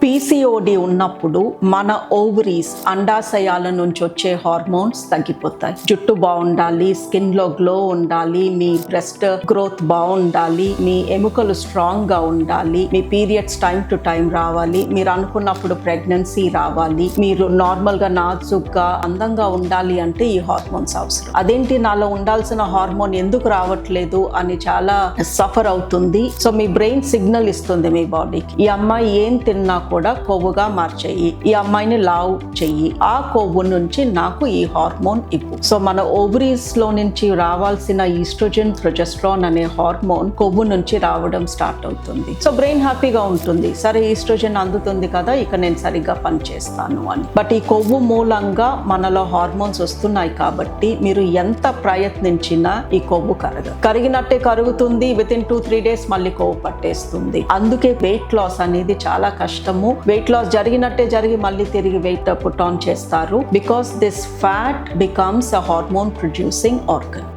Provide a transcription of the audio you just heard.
PCOD ఉన్నప్పుడు మన ovaries అండాశయాల నుంచి వచ్చే హార్మోన్స్ తగ్గిపోతాయి. జుట్టు బాగుండాలి, స్కిన్ లో గ్లో ఉండాలి, మీ బ్రెస్ట్ గ్రోత్ బాగుండాలి, మీ ఎముకలు స్ట్రాంగ్ గా ఉండాలి, మీ పీరియడ్స్ టైం టు టైం రావాలి, మీరు అనుకున్నప్పుడు ప్రెగ్నెన్సీ రావాలి, మీరు నార్మల్ గా నాజుగ్గా అందంగా ఉండాలి అంటే ఈ హార్మోన్స్ అవసరం. అదేంటి నాలో ఉండాల్సిన హార్మోన్ ఎందుకు రావట్లేదు అని చాలా సఫర్ అవుతుంది. సో మీ బ్రెయిన్ సిగ్నల్ ఇస్తుంది మీ బాడీకి, ఈ అమ్మాయి ఏం తిన్నా కూడా కొవ్వుగా మార్చేయి, ఈ అమ్మాయిని లావ్ చెయ్యి, ఆ కొవ్వు నుంచి నాకు ఈ హార్మోన్ ఇవ్వు. సో మన ఓవరీస్ లో నుంచి రావాల్సిన ఈస్ట్రోజన్, ప్రొజెస్ట్రాన్ అనే హార్మోన్ కొవ్వు నుంచి రావడం స్టార్ట్ అవుతుంది. సో బ్రెయిన్ హ్యాపీగా ఉంటుంది, సరే ఈస్ట్రోజన్ అందుతుంది కదా ఇక నేను సరిగ్గా పనిచేస్తాను అని. బట్ ఈ కొవ్వు మూలంగా మనలో హార్మోన్స్ వస్తున్నాయి కాబట్టి మీరు ఎంత ప్రయత్నించినా ఈ కొవ్వు కరిగినట్టే కరుగుతుంది, విత్ ఇన్ 2-3 days మళ్ళీ కొవ్వు పట్టేస్తుంది. అందుకే వెయిట్ లాస్ అనేది చాలా కష్టము. వెయిట్ లాస్ జరిగినట్టే జరిగి మళ్ళీ తిరిగి వెయిట్ పుట్ ఆన్ చేస్తారు, because this fat becomes a hormone producing organ.